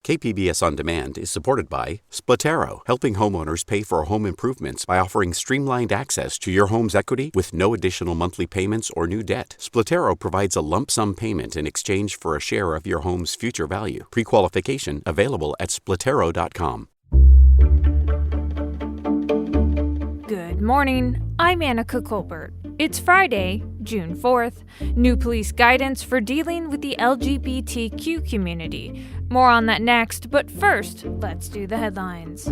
KPBS On Demand is supported by Splatero, helping homeowners pay for home improvements by offering streamlined access to your home's equity with no additional monthly payments or new debt. Splatero provides a lump sum payment in exchange for a share of your home's future value. Pre-qualification available at splatero.com. Good morning, I'm Annika Colbert. It's Friday, June 4th. New police guidance for dealing with the LGBTQ community. More on that next, but first, let's do the headlines.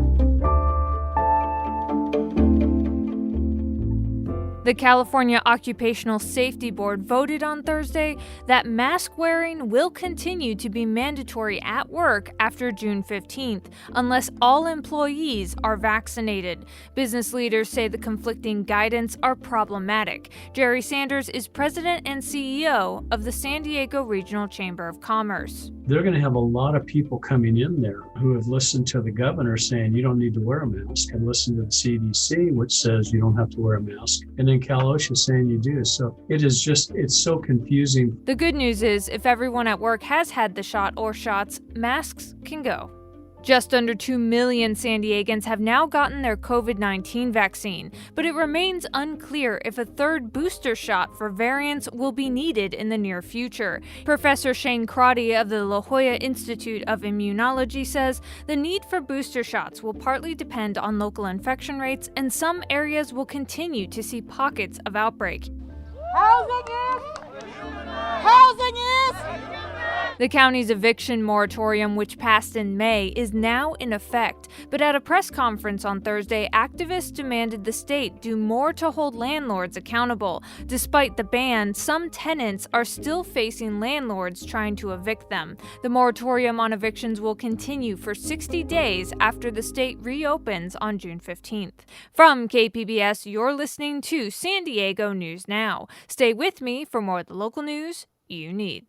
The California Occupational Safety Board voted on Thursday that mask wearing will continue to be mandatory at work after June 15th, unless all employees are vaccinated. Business leaders say the conflicting guidance are problematic. Jerry Sanders is president and CEO of the San Diego Regional Chamber of Commerce. They're going to have a lot of people coming in there who have listened to the governor saying you don't need to wear a mask, and listened to the CDC, which says you don't have to wear a mask, and then Cal OSHA saying you do. So it's so confusing. The good news is if everyone at work has had the shot or shots, masks can go. Just under 2 million San Diegans have now gotten their COVID-19 vaccine, but it remains unclear if a third booster shot for variants will be needed in the near future. Professor Shane Crotty of the La Jolla Institute of Immunology says the need for booster shots will partly depend on local infection rates, and some areas will continue to see pockets of outbreak. Housing is! The county's eviction moratorium, which passed in May, is now in effect. But at a press conference on Thursday, activists demanded the state do more to hold landlords accountable. Despite the ban, some tenants are still facing landlords trying to evict them. The moratorium on evictions will continue for 60 days after the state reopens on June 15th. From KPBS, you're listening to San Diego News Now. Stay with me for more of the local news you need.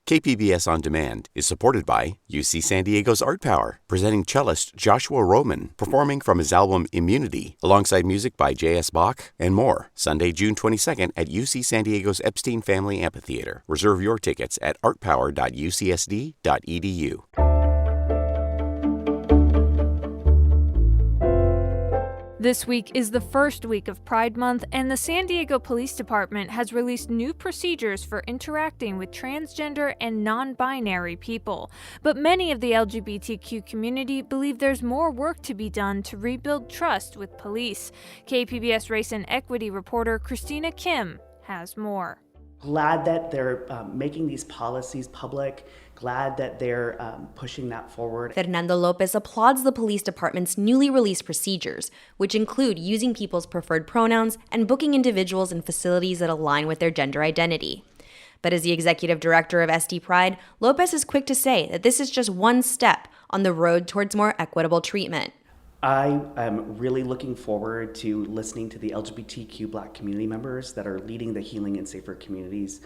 KPBS On Demand is supported by UC San Diego's Art Power, presenting cellist Joshua Roman, performing from his album Immunity, alongside music by J.S. Bach and more. Sunday, June 22nd at UC San Diego's Epstein Family Amphitheater. Reserve your tickets at artpower.ucsd.edu. This week is the first week of Pride Month, and the San Diego Police Department has released new procedures for interacting with transgender and non-binary people. But many of the LGBTQ community believe there's more work to be done to rebuild trust with police. KPBS Race and Equity reporter Christina Kim has more. Glad that they're making these policies public. Glad that they're pushing that forward. Fernando Lopez applauds the police department's newly released procedures, which include using people's preferred pronouns and booking individuals in facilities that align with their gender identity. But as the executive director of SD Pride, Lopez is quick to say that this is just one step on the road towards more equitable treatment. I am really looking forward to listening to the LGBTQ Black community members that are leading the Healing and Safer Communities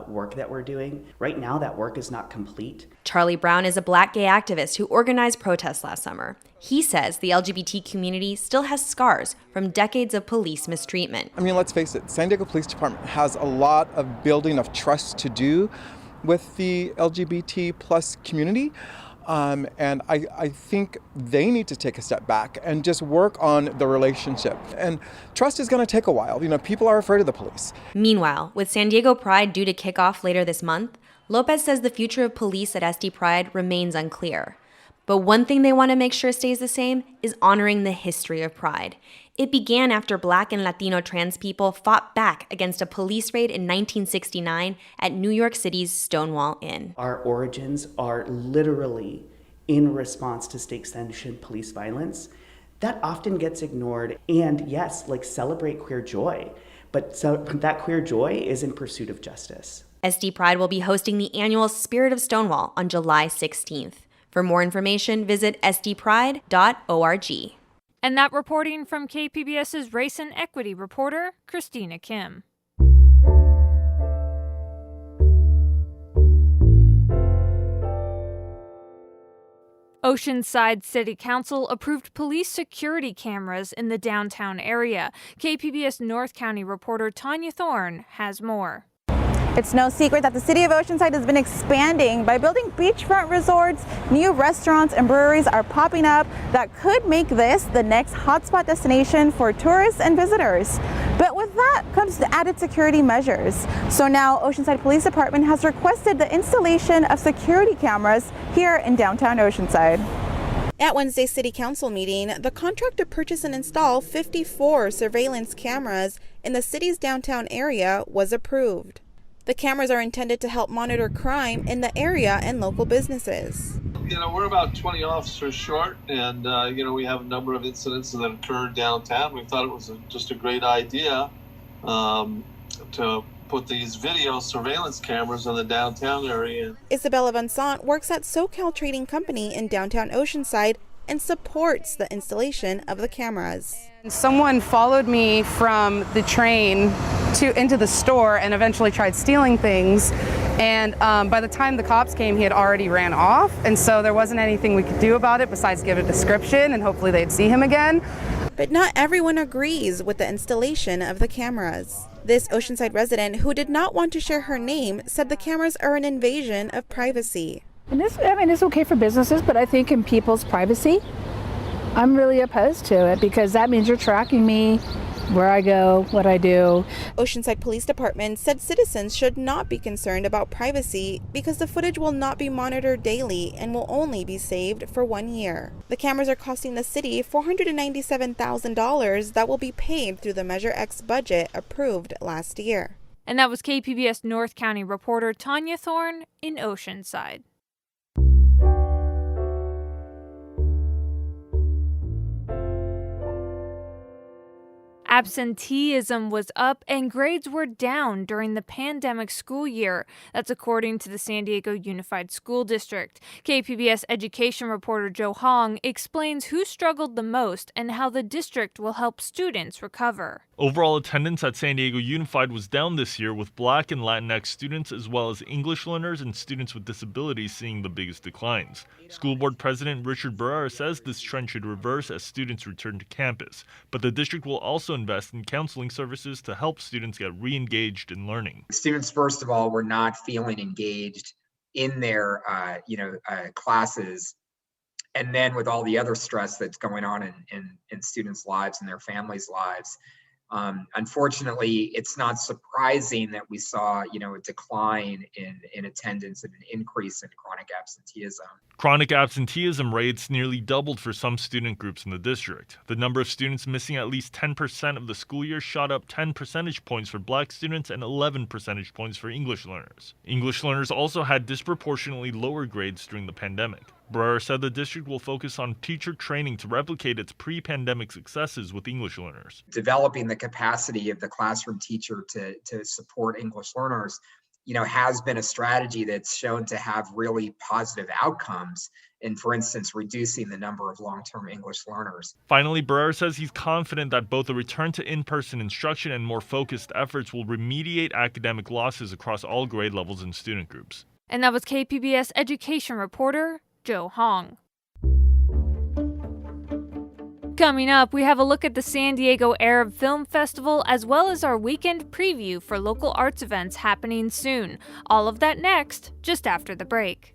work that we're doing. Right now, that work is not complete. Charlie Brown is a Black gay activist who organized protests last summer. He says the LGBT community still has scars from decades of police mistreatment. I mean, let's face it, San Diego Police Department has a lot of building of trust to do with the LGBT plus community. And I think they need to take a step back and just work on the relationship. And trust is going to take a while. You know, people are afraid of the police. Meanwhile, with San Diego Pride due to kick off later this month, Lopez says the future of police at SD Pride remains unclear. But one thing they want to make sure stays the same is honoring the history of Pride. It began after Black and Latino trans people fought back against a police raid in 1969 at New York City's Stonewall Inn. Our origins are literally in response to state-sanctioned police violence. That often gets ignored. And yes, celebrate queer joy. But that queer joy is in pursuit of justice. SD Pride will be hosting the annual Spirit of Stonewall on July 16th. For more information, visit sdpride.org. And that reporting from KPBS's Race and Equity reporter, Christina Kim. Oceanside City Council approved police security cameras in the downtown area. KPBS North County reporter Tanya Thorne has more. It's no secret that the city of Oceanside has been expanding by building beachfront resorts. New restaurants and breweries are popping up that could make this the next hotspot destination for tourists and visitors. But with that comes the added security measures. So now Oceanside Police Department has requested the installation of security cameras here in downtown Oceanside. At Wednesday's City Council meeting, the contract to purchase and install 54 surveillance cameras in the city's downtown area was approved. The cameras are intended to help monitor crime in the area and local businesses. We're about 20 officers short, and, we have a number of incidents that occurred downtown. We thought it was just a great idea to put these video surveillance cameras in the downtown area. Isabella Vincent works at SoCal Trading Company in downtown Oceanside and supports the installation of the cameras. Someone followed me from the train into the store and eventually tried stealing things. And by the time the cops came, he had already ran off. And so there wasn't anything we could do about it besides give a description and hopefully they'd see him again. But not everyone agrees with the installation of the cameras. This Oceanside resident, who did not want to share her name, said the cameras are an invasion of privacy. And it's okay for businesses, but I think in people's privacy, I'm really opposed to it because that means you're tracking me, where I go, what I do. Oceanside Police Department said citizens should not be concerned about privacy because the footage will not be monitored daily and will only be saved for 1 year. The cameras are costing the city $497,000 that will be paid through the Measure X budget approved last year. And that was KPBS North County reporter Tanya Thorne in Oceanside. Absenteeism was up and grades were down during the pandemic school year. That's according to the San Diego Unified School District. KPBS education reporter Joe Hong explains who struggled the most and how the district will help students recover. Overall attendance at San Diego Unified was down this year, with Black and Latinx students as well as English learners and students with disabilities seeing the biggest declines. School Board President Richard Barrera says this trend should reverse as students return to campus, but the district will also invest in counseling services to help students get re-engaged in learning. Students, first of all, were not feeling engaged in their classes. And then with all the other stress that's going on in students' lives and their families' lives, unfortunately, it's not surprising that we saw, a decline in attendance and an increase in chronic absenteeism. Chronic absenteeism rates nearly doubled for some student groups in the district. The number of students missing at least 10% of the school year shot up 10 percentage points for Black students and 11 percentage points for English learners. English learners also had disproportionately lower grades during the pandemic. Barrera said the district will focus on teacher training to replicate its pre-pandemic successes with English learners. Developing the capacity of the classroom teacher to support English learners, has been a strategy that's shown to have really positive outcomes in, for instance, reducing the number of long-term English learners. Finally, Barrera says he's confident that both a return to in-person instruction and more focused efforts will remediate academic losses across all grade levels and student groups. And that was KPBS education reporter Joe Hong. Coming up, we have a look at the San Diego Arab Film Festival as well as our weekend preview for local arts events happening soon. All of that next, just after the break.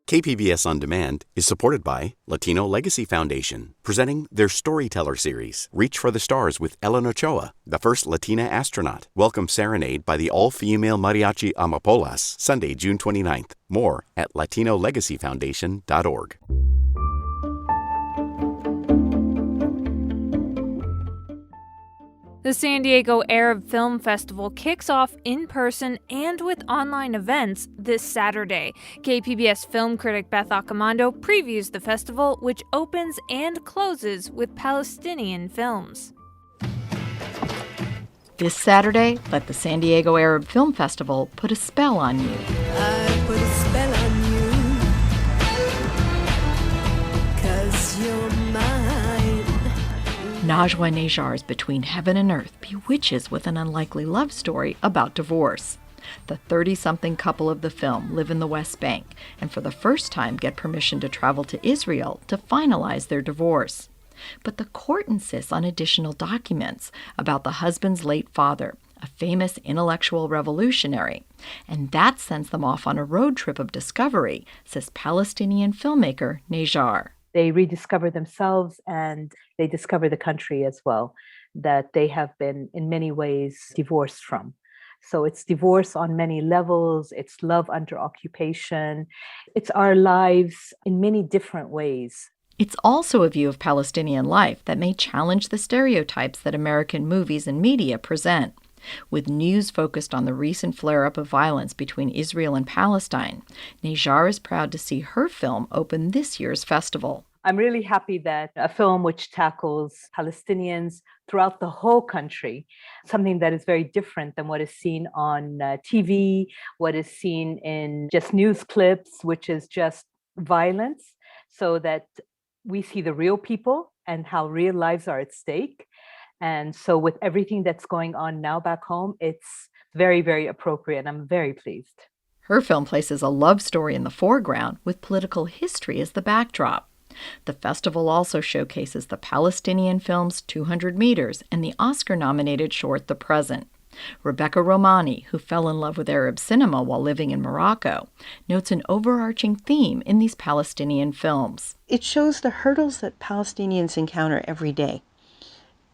KPBS On Demand is supported by Latino Legacy Foundation, presenting their Storyteller series, Reach for the Stars with Ellen Ochoa, the first Latina astronaut. Welcome Serenade by the all-female mariachi Amapolas, Sunday, June 29th. More at latinolegacyfoundation.org. The San Diego Arab Film Festival kicks off in person and with online events this Saturday. KPBS film critic Beth Accomando previews the festival, which opens and closes with Palestinian films. This Saturday, let the San Diego Arab Film Festival put a spell on you. I put a spell on you. Najwa Najar's Between Heaven and Earth bewitches with an unlikely love story about divorce. The 30-something couple of the film live in the West Bank and for the first time get permission to travel to Israel to finalize their divorce. But the court insists on additional documents about the husband's late father, a famous intellectual revolutionary, and that sends them off on a road trip of discovery, says Palestinian filmmaker Najar. They rediscover themselves and they discover the country as well, that they have been in many ways divorced from. So it's divorce on many levels, it's love under occupation, it's our lives in many different ways. It's also a view of Palestinian life that may challenge the stereotypes that American movies and media present. With news focused on the recent flare-up of violence between Israel and Palestine, Najar is proud to see her film open this year's festival. I'm really happy that a film which tackles Palestinians throughout the whole country, something that is very different than what is seen on TV, what is seen in just news clips, which is just violence, so that we see the real people and how real lives are at stake. And so with everything that's going on now back home, it's very, very appropriate. I'm very pleased. Her film places a love story in the foreground with political history as the backdrop. The festival also showcases the Palestinian film's 200 Meters and the Oscar-nominated short The Present. Rebecca Romani, who fell in love with Arab cinema while living in Morocco, notes an overarching theme in these Palestinian films. It shows the hurdles that Palestinians encounter every day,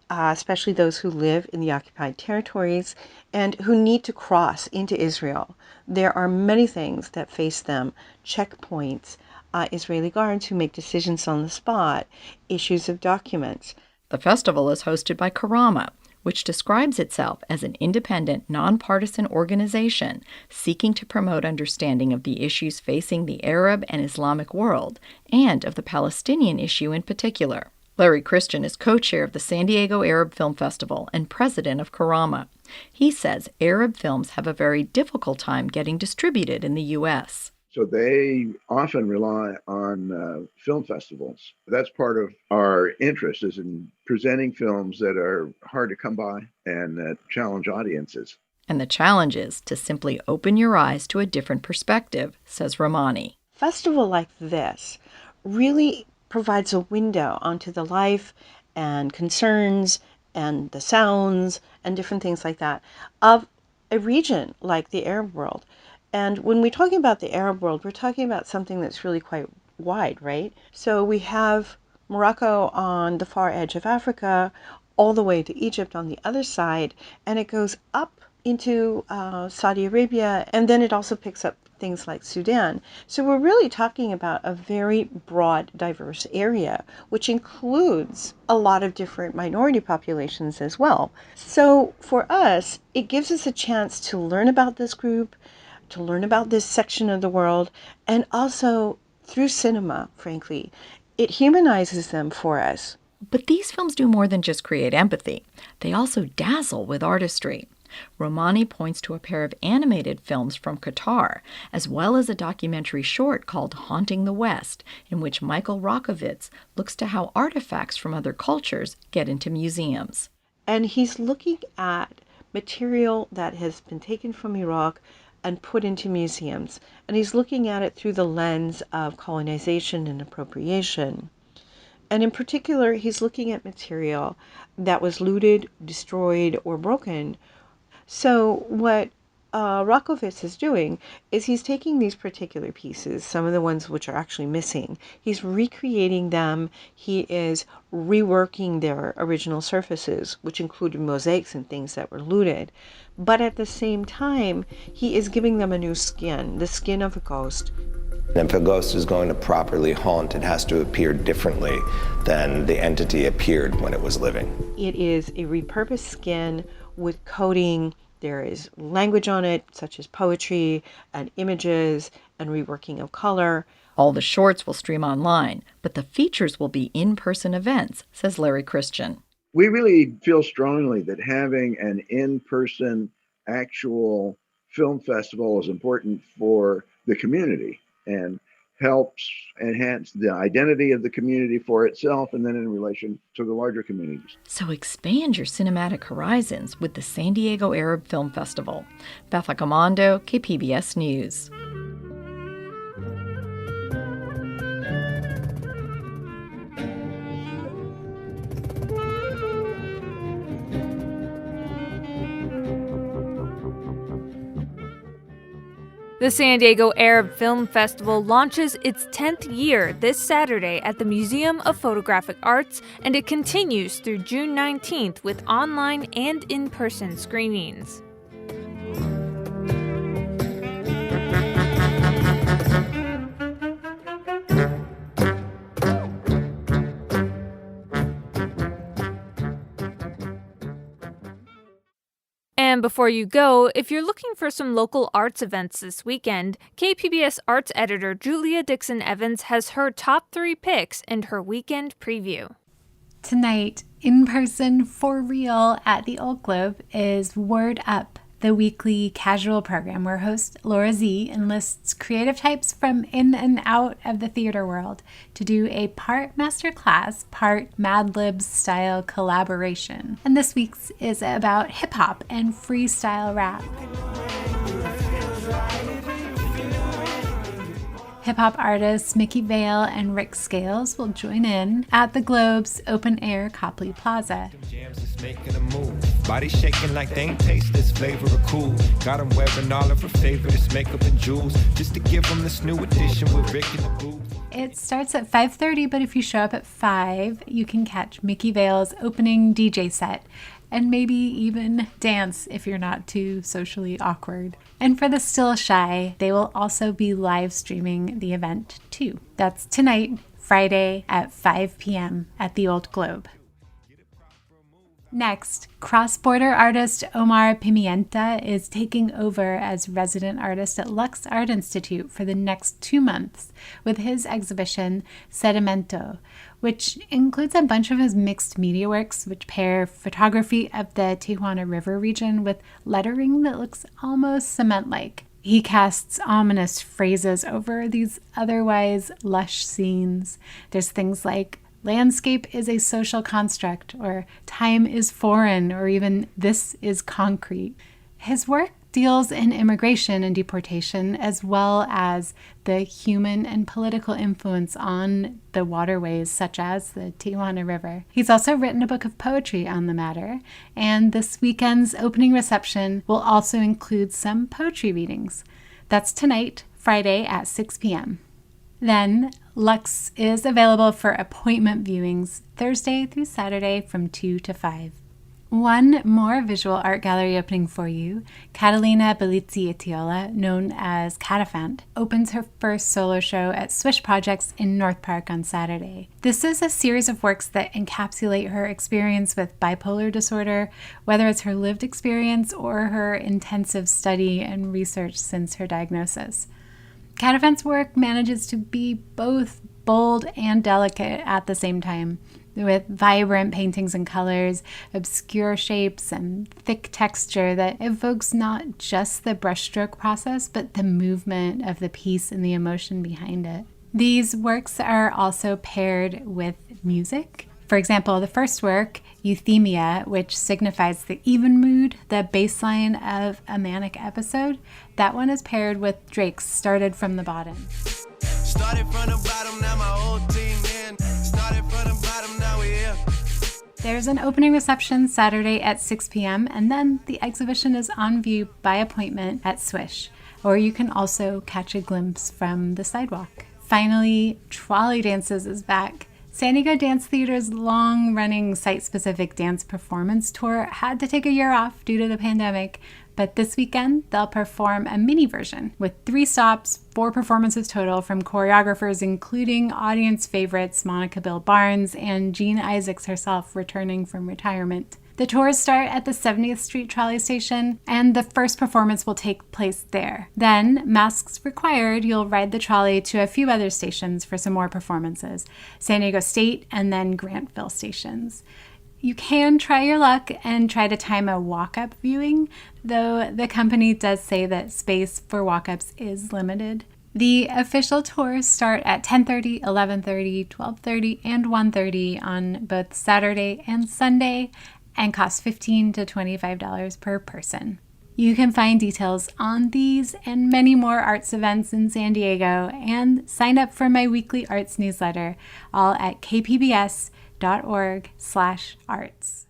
especially those who live in the occupied territories and who need to cross into Israel. There are many things that face them: checkpoints, Israeli guards who make decisions on the spot, issues of documents. The festival is hosted by Karama, which describes itself as an independent, nonpartisan organization seeking to promote understanding of the issues facing the Arab and Islamic world, and of the Palestinian issue in particular. Larry Christian is co-chair of the San Diego Arab Film Festival and president of Karama. He says Arab films have a very difficult time getting distributed in the U.S. So they often rely on film festivals. That's part of our interest, is in presenting films that are hard to come by and that challenge audiences. And the challenge is to simply open your eyes to a different perspective, says Romani. A festival like this really provides a window onto the life and concerns and the sounds and different things like that of a region like the Arab world. And when we're talking about the Arab world, we're talking about something that's really quite wide, right? So we have Morocco on the far edge of Africa, all the way to Egypt on the other side, and it goes up into Saudi Arabia, and then it also picks up things like Sudan. So we're really talking about a very broad, diverse area, which includes a lot of different minority populations as well. So for us, it gives us a chance to learn about this group, to learn about this section of the world, and also through cinema, frankly, it humanizes them for us. But these films do more than just create empathy. They also dazzle with artistry. Romani points to a pair of animated films from Qatar, as well as a documentary short called Haunting the West, in which Michael Rockovitz looks to how artifacts from other cultures get into museums. And he's looking at material that has been taken from Iraq and put into museums. And he's looking at it through the lens of colonization and appropriation. And in particular, he's looking at material that was looted, destroyed, or broken. So what Rockovitz is doing is he's taking these particular pieces, some of the ones which are actually missing, he's recreating them, he is reworking their original surfaces, which included mosaics and things that were looted. But at the same time, he is giving them a new skin, the skin of a ghost. If a ghost is going to properly haunt, it has to appear differently than the entity appeared when it was living. It is a repurposed skin with coding. There is language on it, such as poetry and images and reworking of color. All the shorts will stream online, but the features will be in-person events, says Larry Christian. We really feel strongly that having an in-person actual film festival is important for the community, and helps enhance the identity of the community for itself and then in relation to the larger communities. So expand your cinematic horizons with the San Diego Arab Film Festival. Beth Accomando, KPBS News. The San Diego Arab Film Festival launches its 10th year this Saturday at the Museum of Photographic Arts, and it continues through June 19th with online and in-person screenings. And before you go, if you're looking for some local arts events this weekend, KPBS Arts editor Julia Dixon Evans has her top 3 picks in her weekend preview. Tonight, in person for real at the Old Globe, is Word Up, the weekly casual program where host Laura Z enlists creative types from in and out of the theater world to do a part masterclass, part Mad Libs style collaboration. And this week's is about hip hop and freestyle rap. Hip-hop artists Mickey Vale and Rick Scales will join in at the Globe's open-air Copley Plaza. Body shaking like they ain't taste this flavor of cool. Got them wearing all of her favorite makeup and jewels just to give them this new edition with Rick and the booth. It starts at 5:30, but if you show up at 5, you can catch Mickey Vale's opening DJ set and maybe even dance if you're not too socially awkward. And for the still shy, they will also be live streaming the event too. That's tonight, Friday at 5 p.m. at the Old Globe. Next, cross-border artist Omar Pimienta is taking over as resident artist at Lux Art Institute for the next 2 months with his exhibition Sedimento, which includes a bunch of his mixed media works which pair photography of the Tijuana River region with lettering that looks almost cement-like. He casts ominous phrases over these otherwise lush scenes. There's things like landscape is a social construct, or time is foreign, or even this is concrete. His work deals in immigration and deportation, as well as the human and political influence on the waterways, such as the Tijuana River. He's also written a book of poetry on the matter, and this weekend's opening reception will also include some poetry readings. That's tonight, Friday at 6 p.m. Then, Lux is available for appointment viewings Thursday through Saturday from 2 to 5. One more visual art gallery opening for you. Catalina Bellizzi Etiola, known as Catafant, opens her first solo show at Swish Projects in North Park on Saturday. This is a series of works that encapsulate her experience with bipolar disorder, whether it's her lived experience or her intensive study and research since her diagnosis. Catafant's work manages to be both bold and delicate at the same time, with vibrant paintings and colors, obscure shapes, and thick texture that evokes not just the brushstroke process, but the movement of the piece and the emotion behind it. These works are also paired with music. For example, the first work, Euthymia, which signifies the even mood, the baseline of a manic episode, that one is paired with Drake's Started from the Bottom. Started from the bottom, now my whole team in. Started from the bottom, now we here. There's an opening reception Saturday at 6 p.m., and then the exhibition is on view by appointment at Swish, or you can also catch a glimpse from the sidewalk. Finally, Trolley Dances is back. San Diego Dance Theater's long-running site-specific dance performance tour had to take a year off due to the pandemic, but this weekend they'll perform a mini version with 3 stops, 4 performances total from choreographers including audience favorites Monica Bill Barnes and Jean Isaacs herself returning from retirement. The tours start at the 70th Street Trolley Station, and the first performance will take place there. Then, masks required, you'll ride the trolley to a few other stations for some more performances, San Diego State and then Grantville stations. You can try your luck and try to time a walk-up viewing, though the company does say that space for walk-ups is limited. The official tours start at 10:30, 11:30, 12:30, and 1:30 on both Saturday and Sunday and cost $15 to $25 per person. You can find details on these and many more arts events in San Diego and sign up for my weekly arts newsletter, all at kpbs.org/arts.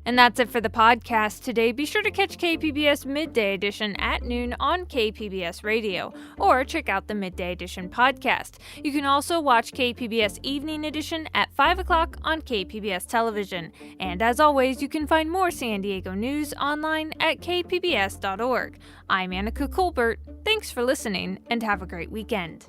And that's it for the podcast today. Be sure to catch KPBS Midday Edition at noon on KPBS Radio, or check out the Midday Edition podcast. You can also watch KPBS Evening Edition at 5 o'clock on KPBS Television. And as always, you can find more San Diego news online at kpbs.org. I'm Annika Colbert. Thanks for listening, and have a great weekend.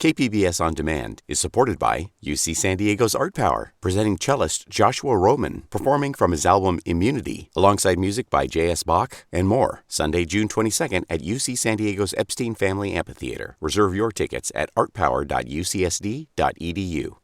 KPBS On Demand is supported by UC San Diego's Art Power, presenting cellist Joshua Roman, performing from his album Immunity, alongside music by J.S. Bach and more. Sunday, June 22nd at UC San Diego's Epstein Family Amphitheater. Reserve your tickets at artpower.ucsd.edu.